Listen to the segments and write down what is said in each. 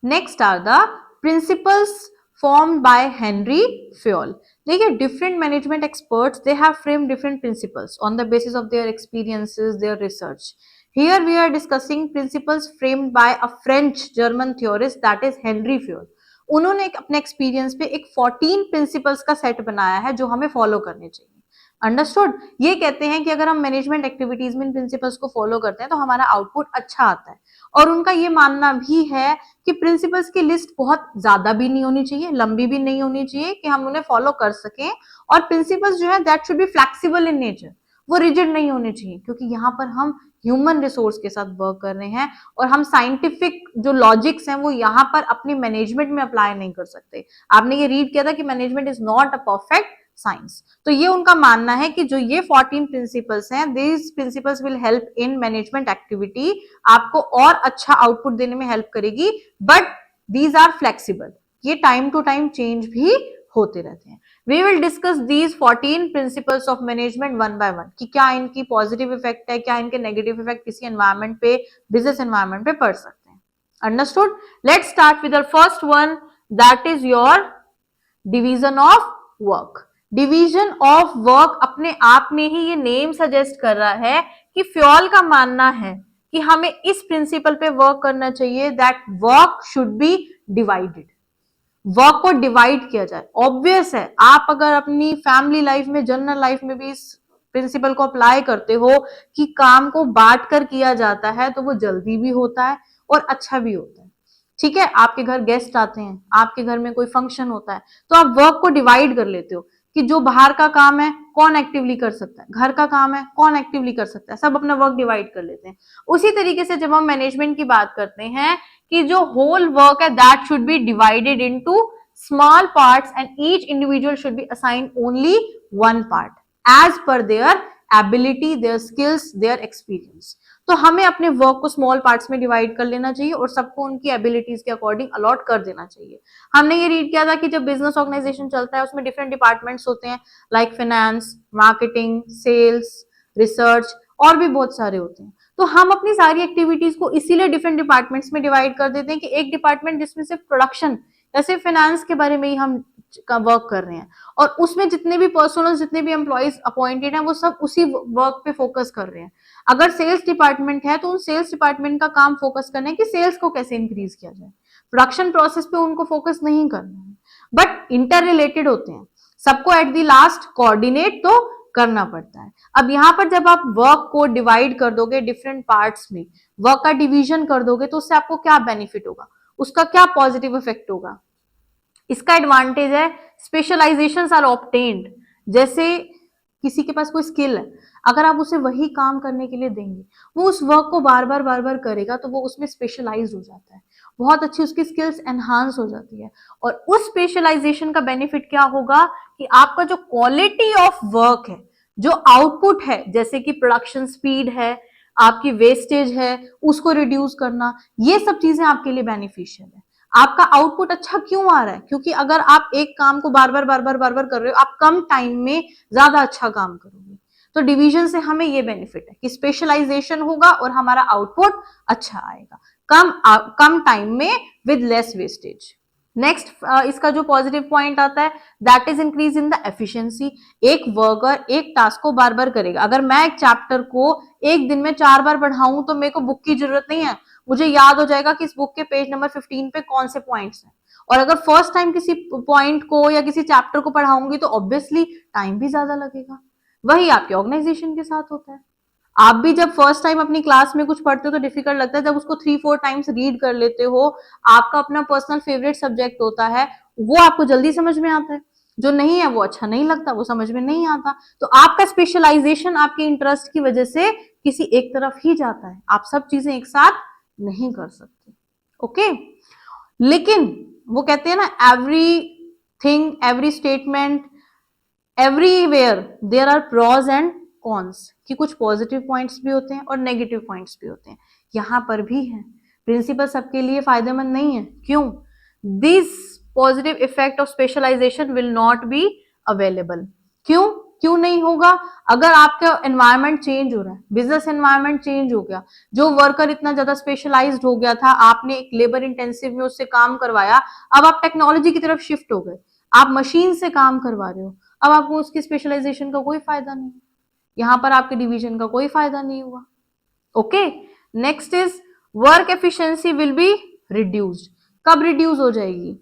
Next are the principles formed by Henry Fayol. देखिए different management experts they have framed different principles on the basis of their experiences, their research. Here we are discussing principles framed by a French German theorist that is Henry Fayol. उन्होंने अपने experience पे एक 14 principles का set बनाया है जो हमें follow करने चाहिए. अंडरस्टूड. ये कहते हैं कि अगर हम मैनेजमेंट एक्टिविटीज में इन प्रिंसिपल्स को फॉलो करते हैं तो हमारा आउटपुट अच्छा आता है. और उनका ये मानना भी है कि प्रिंसिपल्स की लिस्ट बहुत ज्यादा भी नहीं होनी चाहिए, लंबी भी नहीं होनी चाहिए कि हम उन्हें फॉलो कर सकें. और प्रिंसिपल्स जो है that should be flexible in nature, वो रिजिड नहीं होने चाहिए क्योंकि यहाँ पर हम ह्यूमन रिसोर्स के साथ वर्क कर रहे हैं और हम साइंटिफिक जो लॉजिक्स हैं वो यहाँ पर अपनी मैनेजमेंट में अप्लाई नहीं कर सकते. आपने ये रीड किया था कि management is not a perfect science. तो ये उनका मानना है कि जो ये 14 प्रिंसिपल्स हैं, these principles will help in management activity, आपको और अच्छा आउटपुट देने में हेल्प करेगी. बट दीज आर फ्लेक्सिबल, ये टाइम टू टाइम चेंज भी होते रहते हैं. We will discuss these 14 principles of management one by one कि क्या इनकी पॉजिटिव इफेक्ट है, क्या इनके नेगेटिव इफेक्ट किसी एनवायरमेंट पे, बिजनेस एनवायरमेंट पे पड़ सकते हैं. Understood. Let's start with the first one, that is your division of work. Division of work अपने आप में ही ये नेम सजेस्ट कर रहा है कि फ्योल का मानना है कि हमें इस प्रिंसिपल पे वर्क करना चाहिए that work should be divided. Work को डिवाइड किया जाए. ऑब्वियस है, आप अगर अपनी फैमिली लाइफ में, जनरल लाइफ में भी इस प्रिंसिपल को अप्लाई करते हो कि काम को बांट कर किया जाता है तो वो जल्दी भी होता है और अच्छा भी होता है. ठीक है, आपके घर गेस्ट आते हैं, आपके घर में कोई फंक्शन होता है तो आप वर्क को डिवाइड कर लेते हो कि जो बाहर का काम है कौन एक्टिवली कर सकता है, घर का काम है कौन एक्टिवली कर सकता है, सब अपना वर्क डिवाइड कर लेते हैं. उसी तरीके से जब हम मैनेजमेंट की बात करते हैं कि जो होल वर्क है that should be divided into small parts and each individual should be assigned only one part as per their ability, their skills, their experience. तो हमें अपने वर्क को स्मॉल पार्ट्स में डिवाइड कर लेना चाहिए और सबको उनकी एबिलिटीज के अकॉर्डिंग अलॉट कर देना चाहिए. हमने ये रीड किया था कि जब बिजनेस ऑर्गेनाइजेशन चलता है उसमें डिफरेंट डिपार्टमेंट्स होते हैं like finance, marketing, sales, research और भी बहुत सारे होते हैं. तो हम अपनी सारी एक्टिविटीज को इसीलिए डिफरेंट डिपार्टमेंट्स में डिवाइड कर देते हैं कि एक डिपार्टमेंट जिसमें सिर्फ प्रोडक्शन या सिर्फ फाइनेंस के बारे में ही हम वर्क कर रहे हैं और उसमें जितने भी पर्सनल, जितने भी एम्प्लॉइज अपॉइंटेड हैं वो सब उसी वर्क पे फोकस कर रहे हैं. अगर सेल्स डिपार्टमेंट है तो उन सेल्स डिपार्टमेंट का काम फोकस करना है कि सेल्स को कैसे इंक्रीज किया जाए. प्रोडक्शन प्रोसेस पे उनको फोकस नहीं करना है. बट इंटर रिलेटेड होते हैं, सबको एट द लास्ट कोऑर्डिनेट तो करना पड़ता है. अब यहाँ पर जब आप वर्क को डिवाइड कर दोगे डिफरेंट पार्ट्स में, वर्क का डिवीजन कर दोगे तो उससे आपको क्या बेनिफिट होगा, उसका क्या पॉजिटिव इफेक्ट होगा. इसका एडवांटेज है स्पेशलाइजेशंस आर ऑब्टेन्ड. जैसे किसी के पास कोई स्किल है, अगर आप उसे वही काम करने के लिए देंगे वो उस वर्क को बार बार करेगा तो वो उसमें स्पेशलाइज हो जाता है, बहुत अच्छी उसकी स्किल्स एनहांस हो जाती है. और उस स्पेशलाइजेशन का बेनिफिट क्या होगा कि आपका जो क्वालिटी ऑफ वर्क है, जो आउटपुट है, जैसे कि प्रोडक्शन स्पीड है, आपकी वेस्टेज है, उसको रिड्यूस करना, ये सब चीजें आपके लिए बेनिफिशियल है. आपका आउटपुट अच्छा क्यों आ रहा है, क्योंकि अगर आप एक काम को बार बार कर रहे हो आप कम टाइम में ज्यादा अच्छा काम करोगे. तो डिवीजन से हमें ये बेनिफिट है कि स्पेशलाइजेशन होगा और हमारा आउटपुट अच्छा आएगा कम टाइम में विद लेस वेस्टेज. नेक्स्ट इसका जो पॉजिटिव पॉइंट आता है that is increase in the efficiency. एक वर्कर एक टास्क को बार बार करेगा. अगर मैं एक चैप्टर को एक दिन में 4 बार पढ़ाऊं तो मेरे को बुक की जरूरत नहीं है, मुझे याद हो जाएगा कि इस बुक के पेज नंबर 15 पे कौन से पॉइंट्स हैं. और अगर फर्स्ट टाइम किसी पॉइंट को या किसी चैप्टर को पढ़ाऊंगी तो ऑब्वियसली टाइम भी ज्यादा लगेगा. वही आपके ऑर्गेनाइजेशन के साथ होता है. आप भी जब फर्स्ट टाइम अपनी क्लास में कुछ पढ़ते हो तो डिफिकल्ट लगता है, जब उसको 3-4 टाइम्स रीड कर लेते हो, आपका अपना पर्सनल फेवरेट सब्जेक्ट होता है, वो आपको जल्दी समझ में आता है. जो नहीं है वो अच्छा नहीं लगता, वो समझ में नहीं आता. तो आपका स्पेशलाइजेशन आपके इंटरेस्ट की वजह से किसी एक तरफ ही जाता है, आप सब चीजें एक साथ नहीं कर सकते. ओके. लेकिन वो कहते हैं ना, everything, every statement, everywhere there are pros and cons, कि कुछ पॉजिटिव पॉइंट्स भी होते हैं और नेगेटिव पॉइंट्स भी होते हैं. यहां पर भी है. प्रिंसिपल सबके लिए फायदेमंद नहीं है. क्यों? This positive effect of specialisation will not be available. क्यों? क्यों नहीं होगा? अगर आपका एनवायरनमेंट चेंज हो रहा है, बिजनेस एनवायरनमेंट चेंज हो गया, जो वर्कर इतना ज्यादा स्पेशलाइज्ड हो गया था, आपने एक लेबर इंटेंसिव में उससे काम करवाया, अब आप टेक्नोलॉजी की तरफ शिफ्ट हो गए, आप मशीन से काम करवा रहे हो, अब आपको उसकी स्पेशलाइजेशन का कोई फायदा नहीं, यहां पर आपके डिवीजन का कोई फायदा नहीं हुआ। Okay, next is work efficiency will be reduced. कब रिड्यूस हो जाएगी?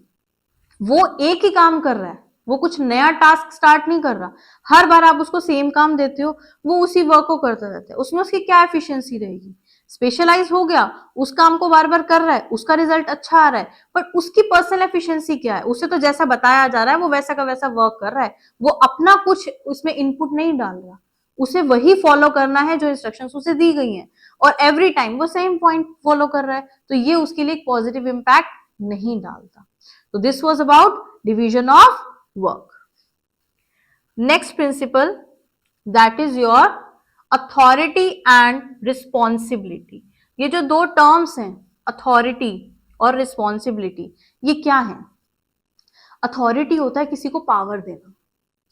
वो एक ही काम कर रहा है, वो कुछ नया टास्क स्टार्ट नहीं कर रहा, हर बार आप उसको सेम काम देते हो, वो उसी वर्क को करता रहता है, उसमें उसकी क्या एफिशिएंसी रहेगी? स्पेशलाइज हो गया, उस काम को बार बार कर रहा है, उसका रिजल्ट अच्छा आ रहा है, बट उसकी पर्सनल एफिशिएंसी क्या है? उसे तो जैसा बताया जा रहा है वो वैसा का वैसा वर्क कर रहा है, वो अपना कुछ उसमें इनपुट नहीं डाल रहा, उसे वही फॉलो करना है जो इंस्ट्रक्शंस उसे दी गई हैं, और एवरी टाइम वो सेम पॉइंट फॉलो कर रहा है, तो ये उसके लिए एक पॉजिटिव इंपैक्ट नहीं डालता। So this was about division of work. Next principle, that is your authority and responsibility. ये जो दो टर्म्स हैं, authority और responsibility, ये क्या है? अथॉरिटी होता है किसी को पावर देना,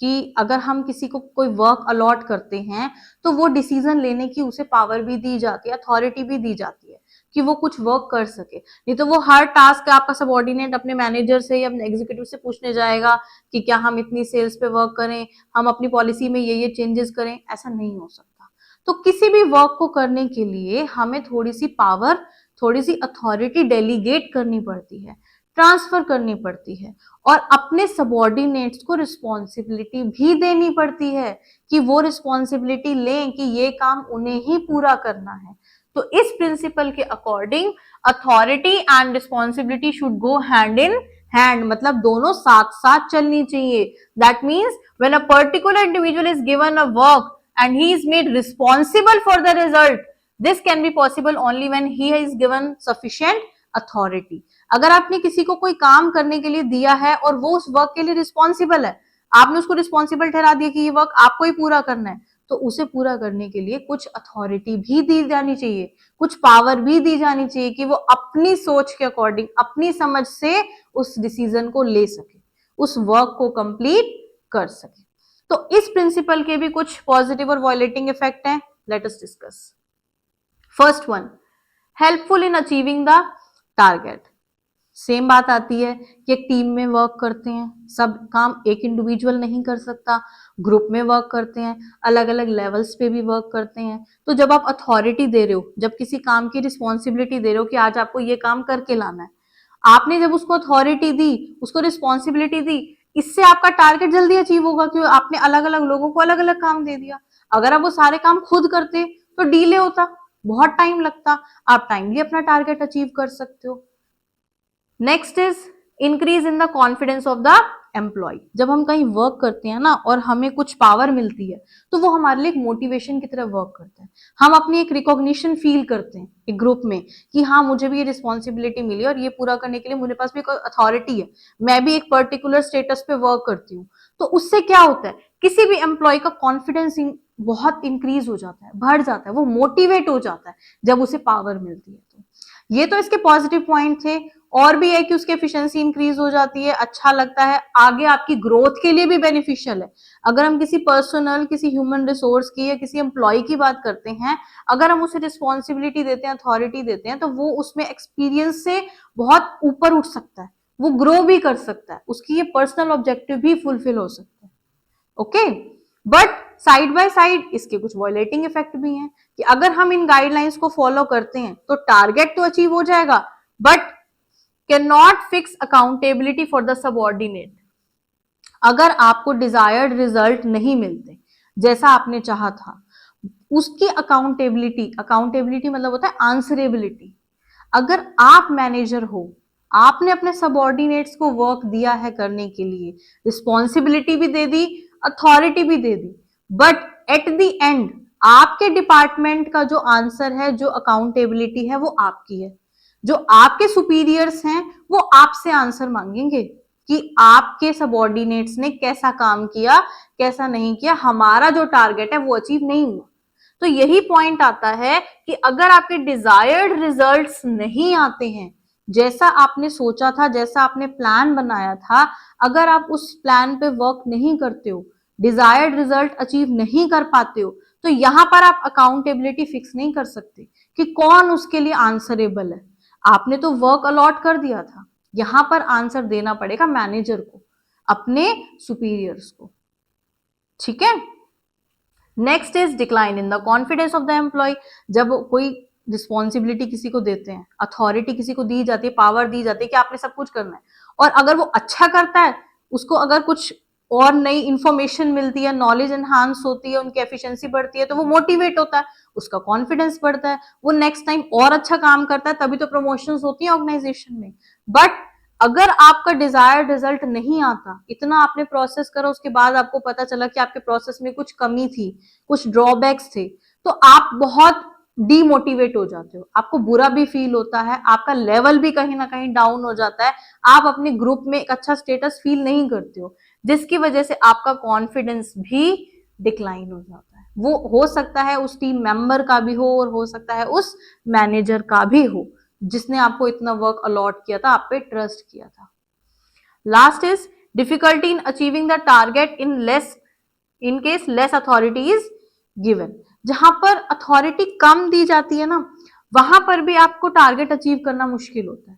कि अगर हम किसी को कोई वर्क अलॉट करते हैं तो वो डिसीजन लेने की उसे पावर भी दी जाती है, अथॉरिटी भी दी जाती है कि वो कुछ वर्क कर सके। नहीं तो वो हर टास्क आपका सबऑर्डिनेट अपने मैनेजर से या एग्जीक्यूटिव से पूछने जाएगा कि क्या हम इतनी सेल्स पे वर्क करें, हम अपनी पॉलिसी में ये चेंजेस करें, ऐसा नहीं हो सकता। तो किसी भी वर्क को करने के लिए हमें थोड़ी सी पावर, थोड़ी सी अथॉरिटी डेलीगेट करनी पड़ती है, ट्रांसफर करनी पड़ती है, और अपने सबॉर्डिनेट्स को रिस्पॉन्सिबिलिटी भी देनी पड़ती है कि वो रिस्पॉन्सिबिलिटी लें कि ये काम उन्हें ही पूरा करना है। तो इस प्रिंसिपल के according authority and responsibility should go hand in hand, मतलब दोनों साथ साथ चलनी चाहिए। That means when a particular individual is given a work and he is made responsible for the result, this can be possible only when he is given sufficient authority. अगर आपने किसी को कोई काम करने के लिए दिया है और वो उस वर्क के लिए रिस्पॉन्सिबल है, आपने उसको रिस्पॉन्सिबल ठहरा दिया कि ये वर्क आपको ही पूरा करना है, तो उसे पूरा करने के लिए कुछ अथॉरिटी भी दी जानी चाहिए, कुछ पावर भी दी जानी चाहिए कि वो अपनी सोच के अकॉर्डिंग, अपनी समझ से उस डिसीजन को ले सके, उस वर्क को कंप्लीट कर सके। तो इस प्रिंसिपल के भी कुछ पॉजिटिव और वायलेटिंग इफेक्ट हैं, let us discuss. First one, helpful in achieving the target. Same बात आती है कि एक टीम में वर्क करते हैं, सब काम एक इंडिविजुअल नहीं कर सकता, ग्रुप में वर्क करते हैं, अलग अलग लेवल्स पे भी वर्क करते हैं। तो जब आप अथॉरिटी दे रहे हो, जब किसी काम की रिस्पॉन्सिबिलिटी दे रहे हो कि आज आपको ये काम करके लाना है, आपने जब उसको अथॉरिटी दी, उसको रिस्पॉन्सिबिलिटी दी, इससे आपका टारगेट जल्दी अचीव होगा क्योंकि आपने अलग अलग लोगों को अलग अलग काम दे दिया। अगर आप वो सारे काम खुद करते तो डिले होता, बहुत टाइम लगता, आप टाइमली अपना टारगेट अचीव कर सकते हो। Next is increase in the confidence of the employee. जब हम कहीं वर्क करते हैं ना और हमें कुछ पावर मिलती है तो वो हमारे लिए एक मोटिवेशन की तरह वर्क करता है, हम अपनी एक रिकॉग्निशन फील करते हैं एक ग्रुप में कि हाँ मुझे भी ये रिस्पॉन्सिबिलिटी मिली और ये पूरा करने के लिए मेरे पास भी एक अथॉरिटी है, मैं भी एक पर्टिकुलर स्टेटस पे वर्क करती हूँ। तो उससे क्या होता है, किसी भी एम्प्लॉय का कॉन्फिडेंस बहुत इंक्रीज हो जाता है, बढ़ जाता है, वो मोटिवेट हो जाता है जब उसे पावर मिलती है। तो ये तो इसके पॉजिटिव पॉइंट थे, और भी है कि उसकी एफिशिएंसी इंक्रीज हो जाती है, अच्छा लगता है, आगे आपकी ग्रोथ के लिए भी बेनिफिशियल है। अगर हम किसी पर्सनल, किसी ह्यूमन रिसोर्स की या किसी एम्प्लॉय की बात करते हैं, अगर हम उसे रिस्पॉन्सिबिलिटी देते हैं, अथॉरिटी देते हैं, तो वो उसमें एक्सपीरियंस से बहुत ऊपर उठ सकता है, वो ग्रो भी कर सकता है, उसकी ये पर्सनल ऑब्जेक्टिव भी फुलफिल हो सकता है। Okay, but side by side इसके कुछ वॉयलेटिंग इफेक्ट भी हैं कि अगर हम इन गाइडलाइंस को फॉलो करते हैं तो टारगेट तो अचीव हो जाएगा, but can not fix accountability for the subordinate. अगर आपको डिजायर्ड रिजल्ट नहीं मिलते जैसा आपने चाहा था, उसकी अकाउंटेबिलिटी, अकाउंटेबिलिटी मतलब होता है आंसरेबिलिटी। अगर आप मैनेजर हो, आपने अपने सबऑर्डिनेट्स को वर्क दिया है करने के लिए, रिस्पॉन्सिबिलिटी भी दे दी, अथॉरिटी भी दे दी, बट एट द एंड आपके डिपार्टमेंट का जो आंसर है, जो अकाउंटेबिलिटी है, वो आपकी है। जो आपके सुपीरियर्स हैं वो आपसे आंसर मांगेंगे कि आपके सबऑर्डिनेट्स ने कैसा काम किया, कैसा नहीं किया, हमारा जो टारगेट है वो अचीव नहीं हुआ। तो यही पॉइंट आता है कि अगर आपके डिजायर्ड रिजल्ट्स नहीं आते हैं, जैसा आपने सोचा था, जैसा आपने प्लान बनाया था, अगर आप उस प्लान पे वर्क नहीं करते हो, डिजायर्ड रिजल्ट अचीव नहीं कर पाते हो, तो यहां पर आप अकाउंटेबिलिटी फिक्स नहीं कर सकते कि कौन उसके लिए आंसरेबल है। आपने तो वर्क अलॉट कर दिया था, यहां पर आंसर देना पड़ेगा मैनेजर को, अपने सुपीरियर्स को। ठीक है। Next is decline in the confidence of the employee. जब कोई रिस्पॉन्सिबिलिटी किसी को देते हैं, अथॉरिटी किसी को दी जाती है, पावर दी जाती है कि आपने सब कुछ करना है, और अगर वो अच्छा करता है, उसको अगर कुछ और नई इंफॉर्मेशन मिलती है, नॉलेज एनहांस होती है, उनकी एफिशिएंसी बढ़ती है, तो वो मोटिवेट होता है, उसका कॉन्फिडेंस बढ़ता है, वो नेक्स्ट टाइम और अच्छा काम करता है, तभी तो प्रमोशंस होती है ऑर्गेनाइजेशन में। बट अगर आपका डिजायर्ड रिजल्ट नहीं आता, इतना आपने प्रोसेस करा, उसके बाद आपको पता चला कि आपके प्रोसेस में कुछ कमी थी, कुछ ड्रॉबैक्स थे, तो आप बहुत डीमोटिवेट हो जाते हो, आपको बुरा भी फील होता है, आपका लेवल भी कहीं ना कहीं डाउन हो जाता है, आप अपने ग्रुप में एक अच्छा स्टेटस फील नहीं करते हो, जिसकी वजह से आपका कॉन्फिडेंस भी डिक्लाइन हो जाता है। वो हो सकता है उस टीम मेंबर का भी हो, और हो सकता है उस मैनेजर का भी हो, जिसने आपको इतना वर्क अलॉट किया था, आप पे ट्रस्ट किया था। Last is difficulty in achieving the target in case less authority is given. जहां पर अथॉरिटी कम दी जाती है ना, वहां पर भी आपको टारगेट अचीव करना मुश्किल होता है,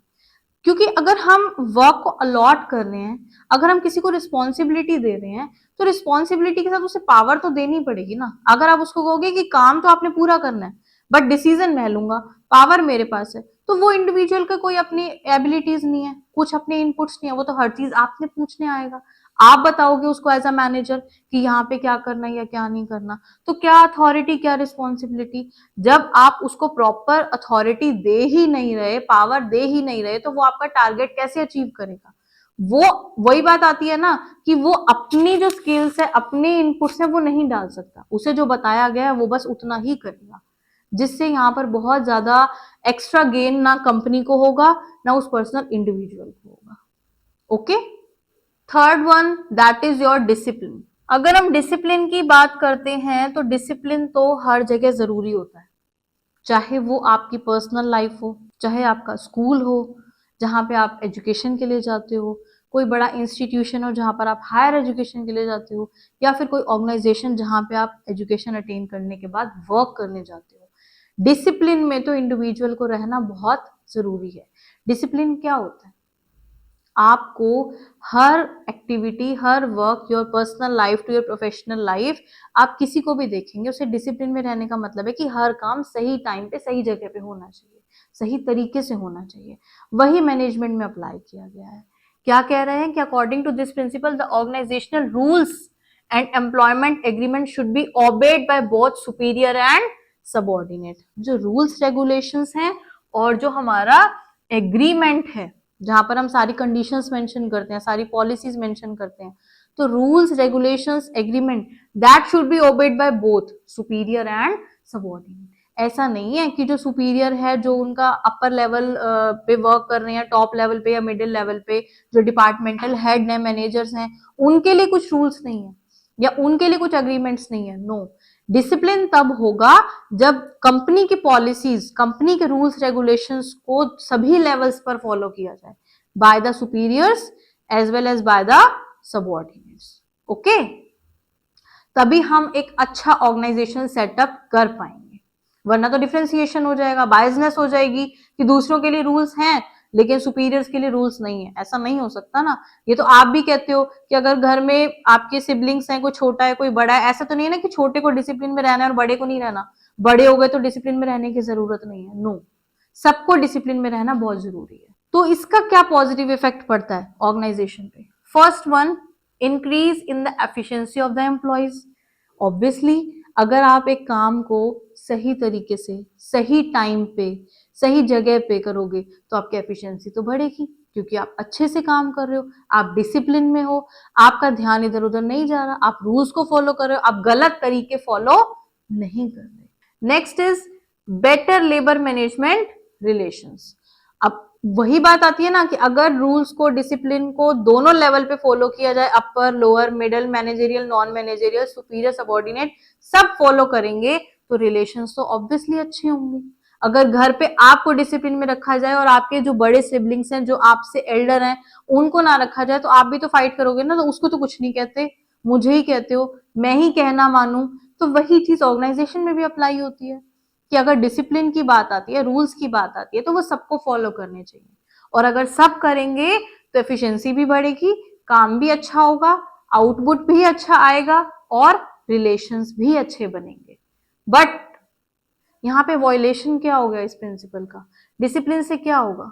क्योंकि अगर हम वर्क को अलॉट कर रहे हैं, अगर हम किसी को रिस्पॉन्सिबिलिटी दे रहे हैं, तो रिस्पॉन्सिबिलिटी के साथ उसे पावर तो देनी पड़ेगी ना। अगर आप उसको कहोगे कि काम तो आपने पूरा करना है, बट डिसीजन मैं लूंगा, पावर मेरे पास है, तो वो इंडिविजुअल का कोई अपनी एबिलिटीज नहीं है, कुछ अपने इनपुट्स नहीं है, वो तो हर चीज आपने पूछने आएगा, आप बताओगे उसको एज अ मैनेजर कि यहाँ पे क्या करना है या क्या नहीं करना। तो क्या अथॉरिटी, क्या रिस्पॉन्सिबिलिटी। जब आप उसको प्रॉपर अथॉरिटी दे ही नहीं रहे, पावर दे ही नहीं रहे, तो वो आपका टारगेट कैसे अचीव करेगा। वो वही बात आती है ना कि वो अपनी जो स्किल्स है, अपने इनपुट्स है, वो नहीं डाल सकता, उसे जो बताया गया है वो बस उतना ही करेगा, जिससे यहाँ पर बहुत ज्यादा एक्स्ट्रा गेन ना कंपनी को होगा, ना उस पर्सनल इंडिविजुअल को होगा। Okay. Third one, that is your discipline. अगर हम डिसिप्लिन की बात करते हैं, तो डिसिप्लिन तो हर जगह जरूरी होता है, चाहे वो आपकी पर्सनल लाइफ हो, चाहे आपका स्कूल हो जहाँ पे आप एजुकेशन के लिए जाते हो, कोई बड़ा इंस्टीट्यूशन हो जहाँ पर आप हायर एजुकेशन के लिए जाते हो, या फिर कोई ऑर्गेनाइजेशन जहाँ पे आप एजुकेशन अटेन करने के बाद वर्क करने जाते हो। डिसिप्लिन में तो इंडिविजुअल को रहना बहुत जरूरी है। डिसिप्लिन क्या होता है, आपको हर एक्टिविटी, हर work, your personal life to your professional life, आप किसी को भी देखेंगे, उसे डिसिप्लिन में रहने का मतलब है कि हर काम सही टाइम पे सही जगह पे होना चाहिए, सही तरीके से होना चाहिए। वही मैनेजमेंट में अप्लाई किया गया है। क्या कह रहे हैं कि according to this principle the organisational rules and employment agreement should be obeyed by both superior and subordinate. जो रूल्स रेगुलेशंस हैं और जो हमारा एग्रीमेंट है, जहां पर हम सारी कंडीशंस मेंशन करते हैं, सारी पॉलिसीज मेंशन करते हैं, तो rules regulations agreement that should be obeyed by both superior and subordinate. ऐसा नहीं है कि जो सुपीरियर है, जो उनका अपर लेवल पे वर्क कर रहे हैं, टॉप लेवल पे या मिडिल लेवल पे जो डिपार्टमेंटल हेड हैं, मैनेजर्स हैं, उनके लिए कुछ रूल्स नहीं है या उनके लिए कुछ अग्रीमेंट्स नहीं है। नो, डिसिप्लिन तब होगा जब कंपनी की पॉलिसीज, कंपनी के रूल्स रेगुलेशंस को सभी लेवल्स पर फॉलो किया जाए by the superiors as well as by the subordinates. Okay, तभी हम एक अच्छा ऑर्गेनाइजेशन सेटअप कर पाएंगे, वरना तो डिफरेंशिएशन हो जाएगा, बायसनेस हो जाएगी कि दूसरों के लिए रूल्स हैं लेकिन सुपीरियर्स के लिए रूल्स नहीं है। ऐसा नहीं हो सकता ना। ये तो आप भी कहते हो कि अगर घर में आपके सिबलिंग्स हैं, कोई छोटा है कोई बड़ा है, ऐसा तो नहीं है ना कि छोटे को डिसिप्लिन में रहना है और बड़े को नहीं रहना, बड़े हो गए तो डिसिप्लिन में रहने की जरूरत नहीं है। नो, सबको डिसिप्लिन में रहना बहुत जरूरी है। तो इसका क्या पॉजिटिव इफेक्ट पड़ता है ऑर्गेनाइजेशन पे। First one, increase in the efficiency of the employees. Obviously अगर आप एक काम को सही तरीके से, सही टाइम पे, सही जगह पे करोगे तो आपकी एफिशिएंसी तो बढ़ेगी, क्योंकि आप अच्छे से काम कर रहे हो, आप डिसिप्लिन में हो, आपका ध्यान इधर उधर नहीं जा रहा, आप रूल्स को फॉलो कर रहे हो, आप गलत तरीके फॉलो नहीं कर रहे। Next is better labour management relations. अब वही बात आती है ना कि अगर रूल्स को, डिसिप्लिन को दोनों लेवल पे फॉलो किया जाए, upper lower middle, managerial non managerial, superior subordinate, सब फॉलो करेंगे, तो रिलेशंस तो ऑब्वियसली अच्छे होंगे। अगर घर पे आपको डिसिप्लिन में रखा जाए और आपके जो बड़े सिबलिंग्स हैं, जो आपसे एल्डर हैं, उनको ना रखा जाए, तो आप भी तो फाइट करोगे ना, तो उसको तो कुछ नहीं कहते, मुझे ही कहते हो, मैं ही कहना मानूं, तो वही चीज ऑर्गेनाइजेशन में भी अप्लाई होती है कि अगर डिसिप्लिन की बात आती है, रूल्स की बात आती है, तो वो सबको फॉलो करने चाहिए। और अगर सब करेंगे तो एफिशिएंसी भी बढ़ेगी, काम भी अच्छा होगा, आउटपुट भी अच्छा आएगा और रिलेशंस भी अच्छे बनेंगे। बट यहाँ पे वॉयलेशन क्या हो गया इस प्रिंसिपल का, डिसिप्लिन से क्या होगा,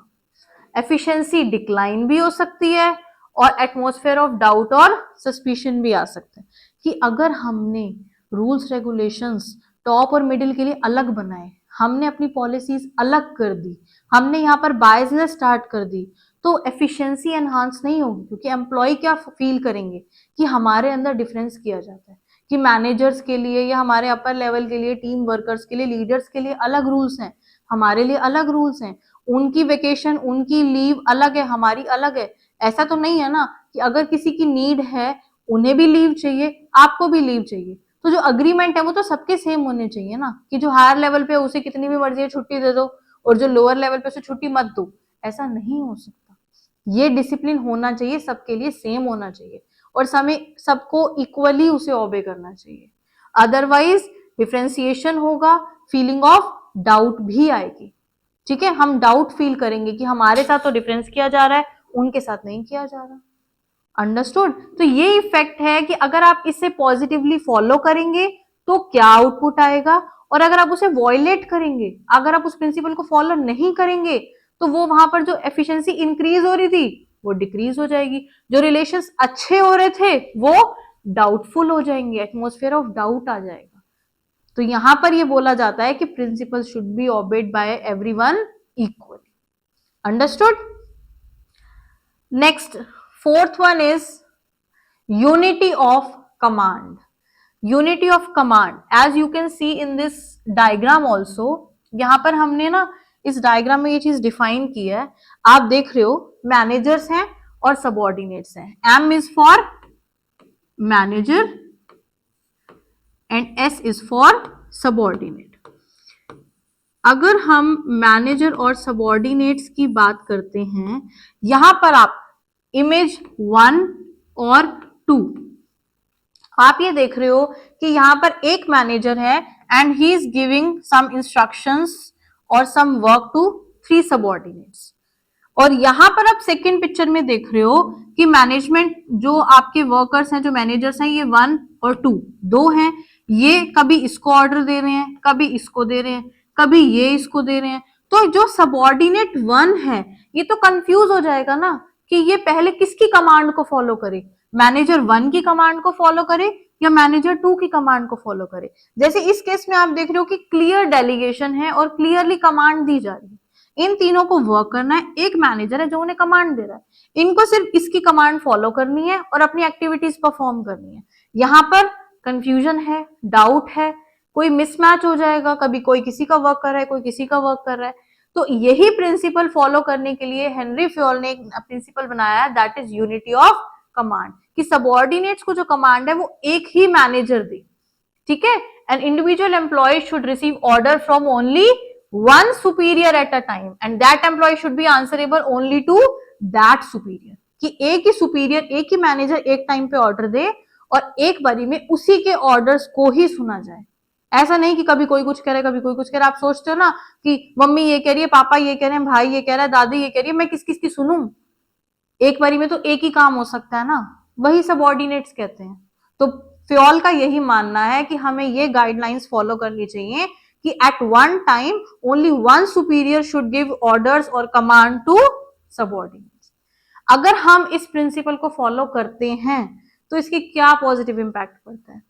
एफिशिएंसी डिक्लाइन भी हो सकती है और एटमॉस्फेयर ऑफ डाउट और सस्पिशन भी आ सकता है कि अगर हमने रूल्स रेगुलेशंस टॉप और मिडिल के लिए अलग बनाए, हमने अपनी पॉलिसीज अलग कर दी, हमने यहाँ पर बायसनेस स्टार्ट कर दी, तो एफिशिएंसी एनहांस नहीं होगी, क्योंकि एम्प्लॉय क्या फील करेंगे कि हमारे अंदर डिफरेंस किया जाता है, कि मैनेजर्स के लिए या हमारे अपर लेवल के लिए, टीम वर्कर्स के लिए, लीडर्स के लिए अलग रूल्स हैं, हमारे लिए अलग रूल्स हैं, उनकी वेकेशन, उनकी लीव अलग है, हमारी अलग है। ऐसा तो नहीं है ना कि अगर किसी की नीड है, उन्हें भी लीव चाहिए, आपको भी लीव चाहिए, तो जो अग्रीमेंट है वो तो सबके सेम होने चाहिए ना, कि जो हायर लेवल पे उसे कितनी भी मर्जी है छुट्टी दे दो और जो लोअर लेवल पे उसे छुट्टी मत दो, ऐसा नहीं हो सकता। ये डिसिप्लिन होना चाहिए, सबके लिए सेम होना चाहिए और समय सबको इक्वली उसे ओबे करना चाहिए। अदरवाइज डिफ्रेंसिएशन होगा, फीलिंग ऑफ डाउट भी आएगी। ठीक है, हम डाउट फील करेंगे कि हमारे साथ तो डिफरेंस किया जा रहा है, उनके साथ नहीं किया जा रहा। अंडरस्टूड? तो ये इफेक्ट है कि अगर आप इसे पॉजिटिवली फॉलो करेंगे तो क्या आउटपुट आएगा, और अगर आप उसे वॉयलेट करेंगे, अगर आप उस प्रिंसिपल को फॉलो नहीं करेंगे, तो वो वहां पर जो एफिशिएंसी इंक्रीज हो रही थी वो डिक्रीज हो जाएगी, जो रिलेशंस अच्छे हो रहे थे वो डाउटफुल हो जाएंगे, एटमॉस्फेयर ऑफ डाउट आ जाएगा। तो यहां पर ये बोला जाता है कि principle should be obeyed by everyone equally. Understood? Next, fourth one is unity of command. Unity of command, as you can see in this diagram also, यहां पर हमने ना इस डायग्राम में ये चीज डिफाइन की है। आप देख रहे हो मैनेजर्स हैं और सबऑर्डिनेट्स हैं। M is for manager and S is for subordinate. अगर हम मैनेजर और सबऑर्डिनेट्स की बात करते हैं, यहां पर आप इमेज 1 और 2 आप ये देख रहे हो कि यहां पर एक मैनेजर है and he is giving some instructions और सम वर्क टू 3 सबऑर्डिनेट्स। और यहां पर आप सेकंड पिक्चर में देख रहे हो कि मैनेजमेंट जो आपके वर्कर्स हैं, जो मैनेजर्स हैं, ये 1 और 2 दो हैं। ये कभी इसको ऑर्डर दे रहे हैं, कभी इसको दे रहे हैं, कभी ये इसको दे रहे हैं। तो जो सबऑर्डिनेट 1 है ये तो कंफ्यूज हो जाएगा ना कि ये पहले किसकी कमांड को फॉलो करे, मैनेजर 1 की कमांड को फॉलो करे या मैनेजर 2 की कमांड को फॉलो करे। जैसे इस केस में आप देख रहे हो कि क्लियर डेलीगेशन है और क्लियरली कमांड दी जा रही है, इन तीनों को वर्क करना है, एक मैनेजर है जो उन्हें कमांड दे रहा है, इनको सिर्फ इसकी कमांड फॉलो करनी है और अपनी एक्टिविटीज परफॉर्म करनी है। यहां पर कंफ्यूजन है, डाउट है, कोई मिसमैच हो जाएगा, कभी कोई किसी का वर्क कर रहा है, कोई किसी का वर्क कर रहा है। तो यही प्रिंसिपल फॉलो करने के लिए हेनरी फ्योल ने एक प्रिंसिपल बनाया है, that is unity of command, कि सबऑर्डिनेट्स को जो कमांड है वो एक ही मैनेजर दे। ठीक है, an individual employee should receive order from only one superior at a time and that employee should be answerable only to that superior, कि एक ही सुपीरियर, एक ही मैनेजर एक टाइम पे ऑर्डर दे और एक बारी में उसी के ऑर्डर्स को ही सुना जाए। ऐसा नहीं कि कभी कोई कुछ कह रहा है, कभी कोई कुछ कह रहा है। आप सोचते हो ना कि मम्मी ये कह रही है, पापा ये कह रहे हैं, भाई ये कह रहा है, दादी ये कह रही है, मैं किस किस की सुनूं? एक बारी में तो एक ही काम हो सकता है ना, वही सबऑर्डिनेट्स कहते हैं। तो फ्योल का यही मानना है कि हमें ये गाइडलाइंस फॉलो करनी चाहिए कि at one time only one superior should give orders और कमांड टू सबऑर्डिनेट्स। अगर हम इस प्रिंसिपल को फॉलो करते हैं तो इसके क्या पॉजिटिव इंपैक्ट पड़ता है?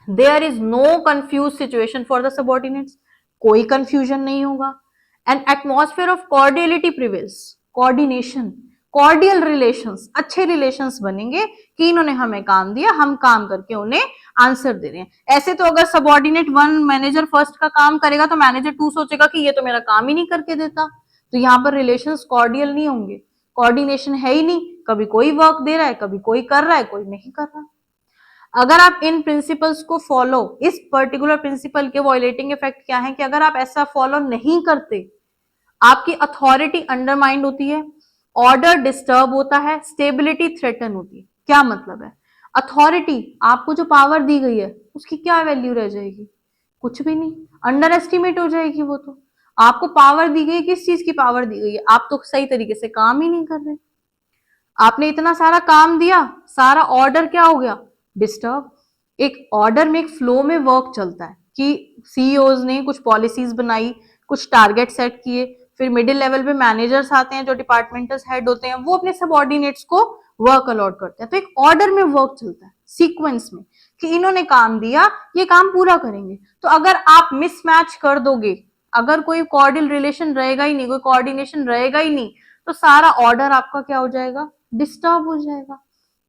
There is no confuse situation for the subordinates, कोई कंफ्यूजन नहीं होगा। And atmosphere of cordiality prevails, coordination, cordial relations, अच्छे रिलेशंस बनेंगे कि इन्होंने हमें काम दिया, हम काम करके उन्हें आंसर दे रहे हैं। ऐसे तो अगर सबऑर्डिनेट 1 मैनेजर फर्स्ट का काम करेगा तो मैनेजर 2 सोचेगा कि ये तो मेरा काम ही नहीं करके देता, तो यहाँ पर रिलेशंस कॉर्डियल नहीं होंगे, कोऑर्डिनेशन है ही नहीं, कभी कोई वर्क दे रहा है, कभी कोई कर रहा है, कोई नहीं कर रहा। अगर आप इन प्रिंसिपल्स को फॉलो, इस पर्टिकुलर प्रिंसिपल के वॉयलेटिंग इफेक्ट क्या है कि अगर आप ऐसा फॉलो नहीं करते, आपकी अथॉरिटी अंडरमाइंड होती है, ऑर्डर डिस्टर्ब होता है, स्टेबिलिटी थ्रेटन होती है। क्या मतलब है? अथॉरिटी, आपको जो पावर दी गई है उसकी क्या वैल्यू रह जाएगी? कुछ भी नहीं, अंडर एस्टिमेट हो जाएगी वो तो। आपको पावर दी गई, किस चीज की पावर दी गई है? आप तो सही तरीके से काम ही नहीं कर रहे। आपने इतना सारा काम दिया, सारा ऑर्डर क्या हो गया? डिस्टर्ब। एक ऑर्डर में, एक फ्लो में वर्क चलता है कि सीईओज ने कुछ पॉलिसीज बनाई, कुछ टारगेट सेट किए, फिर मिडिल लेवल पे मैनेजर्स आते हैं जो डिपार्टमेंटल हेड होते हैं, वो अपने सबऑर्डिनेट्स को वर्क अलॉट करते हैं। तो एक ऑर्डर में वर्क चलता है, सीक्वेंस में, कि इन्होंने काम दिया, ये काम पूरा करेंगे। तो अगर आप मिसमैच कर दोगे, अगर कोई कॉर्डियल रिलेशन रहेगा ही नहीं, कोई कोऑर्डिनेशन रहेगा ही नहीं, तो सारा ऑर्डर आपका क्या हो जाएगा? डिस्टर्ब हो जाएगा।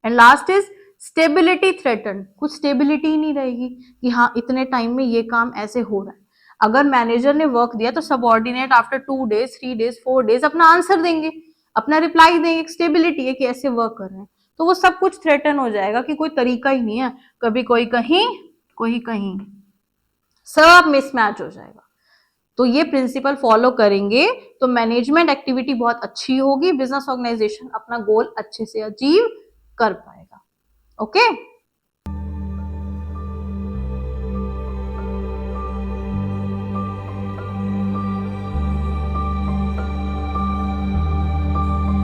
And last is stability threaten, कुछ स्टेबिलिटी ही नहीं रहेगी कि हाँ इतने टाइम में ये काम ऐसे हो रहा है। अगर मैनेजर ने वर्क दिया तो subordinate after 2 days 3 days 4 days अपना आंसर देंगे, अपना रिप्लाई देंगे, स्टेबिलिटी है कि ऐसे वर्क कर रहे हैं। तो वो सब कुछ थ्रेटन हो जाएगा कि कोई तरीका ही नहीं है, कभी कोई कहीं, कोई कहीं, सब मिसमैच हो जाएगा। तो ये प्रिंसिपल फॉलो करेंगे तो मैनेजमेंट एक्टिविटी बहुत अच्छी होगी, बिजनेस ऑर्गेनाइजेशन अपना गोल अच्छे से अचीव कर पाएगा। ओके।